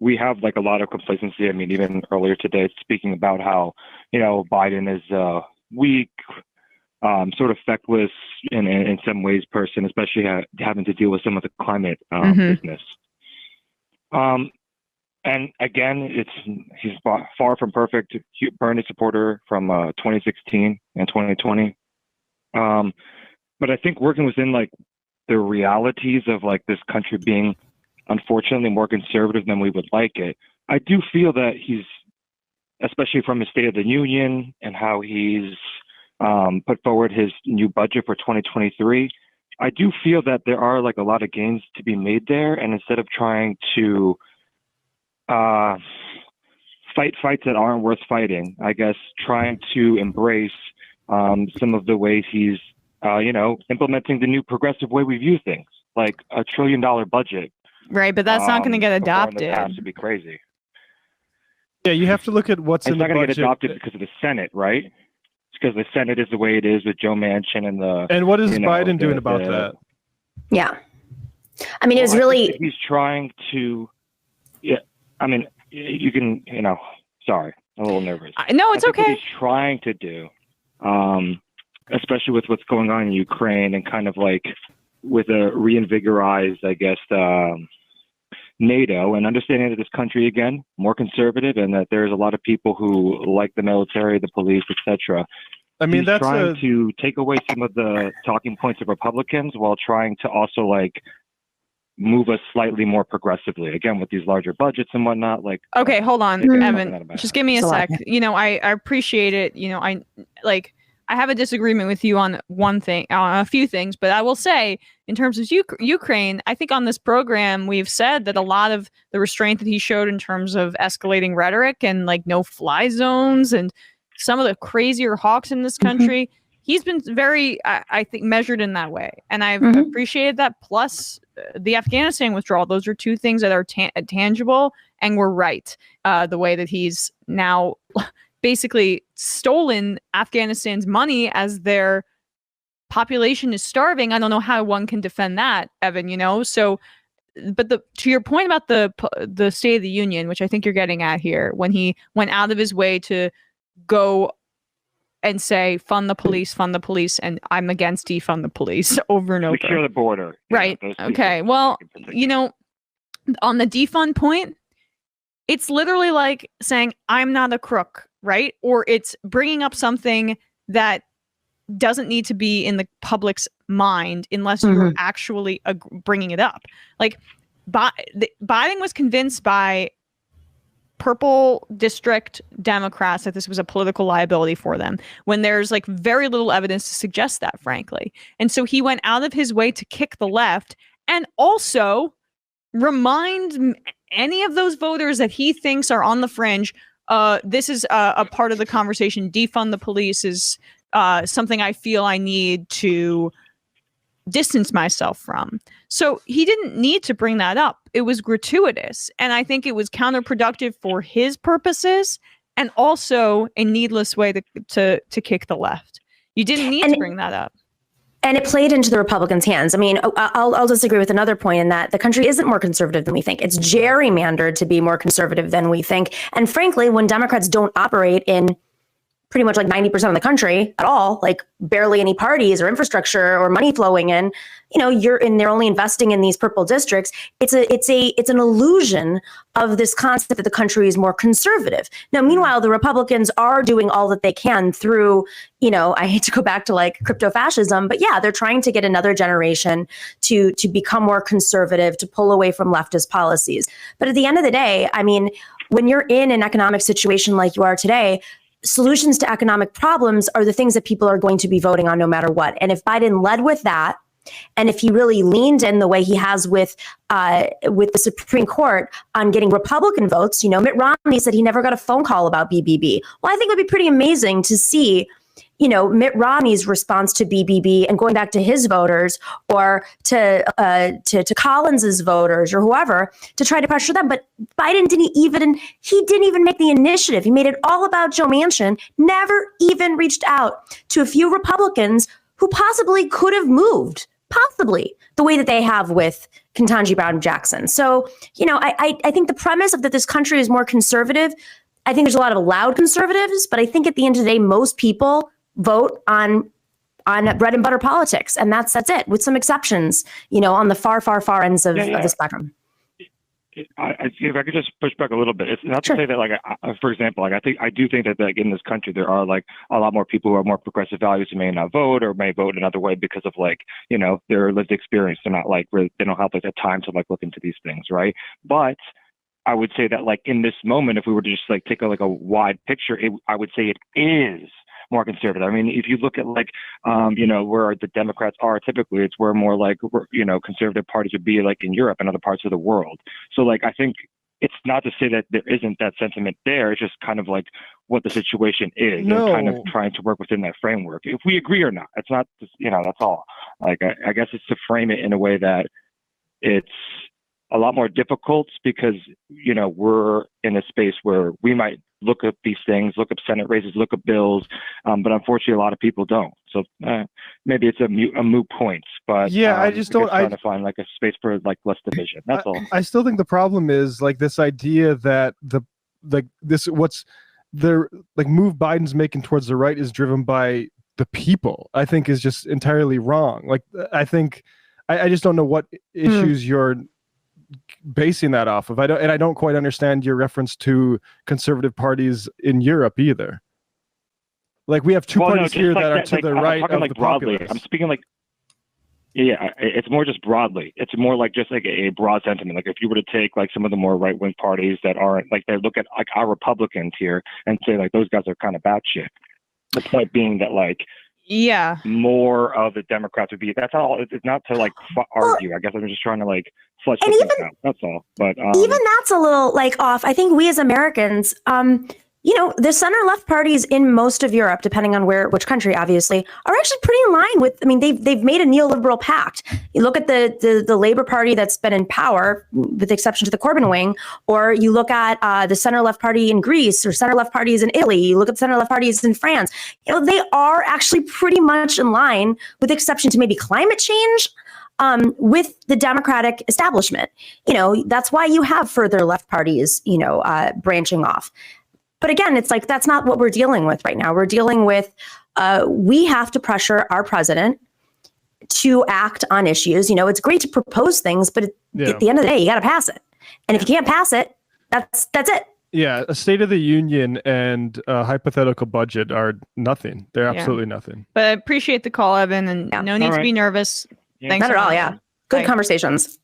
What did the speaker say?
we have like a lot of complacency. I mean, even earlier today, speaking about how, Biden is weak, sort of effectless in some ways person, especially having to deal with some of the climate business. And again, he's far from perfect. Bernie supporter from 2016 and 2020. But I think working within like the realities of like this country being unfortunately more conservative than we would like it, I do feel that he's, especially from his State of the Union and how he's put forward his new budget for 2023, I do feel that there are like a lot of gains to be made there. And instead of trying to fight fights that aren't worth fighting, I guess trying to embrace some of the ways he's, implementing the new progressive way we view things, like $1 trillion budget. Right, but that's not going to get adopted. It has to be crazy. Yeah, you have to look at what's in the budget. It's not going to get adopted because of the Senate, right? It's because the Senate is the way it is with Joe Manchin and the. And what is Biden doing about that? Yeah, I mean, it was really. He's trying to. Yeah, I mean, you can. Sorry, I'm a little nervous. No, it's okay. What he's trying to do, especially with what's going on in Ukraine and kind of like with a reinvigorized, I guess, NATO, and understanding that this country, again, more conservative, and that there's a lot of people who like the military, the police, etc. I mean, he's trying to take away some of the talking points of Republicans while trying to also like move us slightly more progressively, again, with these larger budgets and whatnot. Like, okay, hold on, Evan, just give me a sec. I appreciate it. I have a disagreement with you on one thing, on a few things, but I will say, in terms of Ukraine, I think on this program, we've said that a lot of the restraint that he showed in terms of escalating rhetoric and like no-fly zones and some of the crazier hawks in this country, he's been very, I think, measured in that way. And I've appreciated that. Plus, the Afghanistan withdrawal, those are two things that are tangible, and we're right. The way that he's now basically stolen Afghanistan's money as their population is starving. I don't know how one can defend that, Evan, So, but to your point about the State of the Union, which I think you're getting at here, when he went out of his way to go and say, fund the police, and I'm against defund the police over and over. Secure the border. Right. Okay. Well, on the defund point, it's literally like saying, I'm not a crook, right? Or it's bringing up something that doesn't need to be in the public's mind unless you're actually bringing it up. Like, Biden was convinced by purple district Democrats that this was a political liability for them, when there's like very little evidence to suggest that, frankly. And so he went out of his way to kick the left and also remind any of those voters that he thinks are on the fringe, this is a part of the conversation. Defund the police is something I feel I need to distance myself from. So he didn't need to bring that up. It was gratuitous. And I think it was counterproductive for his purposes and also a needless way to kick the left. You didn't need to bring that up. And it played into the Republicans' hands. I mean, I'll disagree with another point in that the country isn't more conservative than we think. It's gerrymandered to be more conservative than we think. And frankly, when Democrats don't operate in pretty much like 90% of the country at all, like barely any parties or infrastructure or money flowing in, they're only investing in these purple districts. It's an illusion of this concept that the country is more conservative. Now, meanwhile, the Republicans are doing all that they can through, I hate to go back to like crypto fascism, but yeah, they're trying to get another generation to become more conservative, to pull away from leftist policies. But at the end of the day, I mean, when you're in an economic situation like you are today, solutions to economic problems are the things that people are going to be voting on no matter what. And if Biden led with that, and if he really leaned in the way he has with the Supreme Court on getting Republican votes, Mitt Romney said he never got a phone call about BBB. Well, I think it would be pretty amazing to see, Mitt Romney's response to BBB and going back to his voters or to Collins's voters or whoever to try to pressure them. But Biden didn't even make the initiative. He made it all about Joe Manchin, never even reached out to a few Republicans who possibly could have moved possibly the way that they have with Ketanji Brown Jackson. So, I think the premise of that this country is more conservative, I think there's a lot of loud conservatives, but I think at the end of the day, most people vote on bread and butter politics. And that's it, with some exceptions, on the far, far, far ends of the spectrum. If I could just push back a little bit, it's not to say that, like, for example, like I do think that, like, in this country there are, like, a lot more people who have more progressive values who may not vote or may vote another way because of, like, their lived experience. They're not, like, they don't have, like, the time to, like, look into these things, right? But I would say that, like, in this moment, if we were to just, like, take a wide picture, I would say it is more conservative. I mean, if you look at, like, where the Democrats are typically, it's where more, like, conservative parties would be, like, in Europe and other parts of the world. So, like, I think it's not to say that there isn't that sentiment there. It's just kind of like what the situation is and kind of trying to work within that framework. If we agree or not, it's not just, that's all. Like, I guess it's to frame it in a way that it's a lot more difficult because, we're in a space where we might look up these things, look up Senate races, look up bills, but unfortunately a lot of people don't. So maybe it's a moot point, but I just don't. Trying to find, like, a space for, like, less division. That's all. I still think the problem is, like, this idea that move Biden's making towards the right is driven by the people, I think is just entirely wrong. Like, I think I just don't know what issues you're basing that off of. I don't quite understand your reference to conservative parties in Europe either. Like, we have two parties here that are to the right of the populists. I'm speaking like, it's more just broadly. It's more like just like a broad sentiment. Like, if you were to take, like, some of the more right wing parties that aren't, like, they look at, like, our Republicans here and say, like, those guys are kind of batshit. The point being that, like, more of the Democrats would be. That's all. It's not to, like, argue. I guess I'm just trying to, like, flesh things out. That's all. But even that's a little, like, off. I think we as Americans, the center left parties in most of Europe, depending on which country, obviously, are actually pretty in line with. I mean, they've made a neoliberal pact. You look at the Labour Party that's been in power, with the exception to the Corbyn wing, or you look at the center left party in Greece or center left parties in Italy. You look at center left parties in France. They are actually pretty much in line, with the exception to maybe climate change. With the Democratic establishment, that's why you have further left parties, branching off. But again, it's like, that's not what we're dealing with right now. We're dealing with, we have to pressure our president to act on issues. It's great to propose things, but at the end of the day, you got to pass it. And if you can't pass it, that's it. Yeah, a State of the Union and a hypothetical budget are nothing. They're absolutely nothing. But I appreciate the call, Evan, and no need to be nervous. Thanks. Not at all, Good conversations.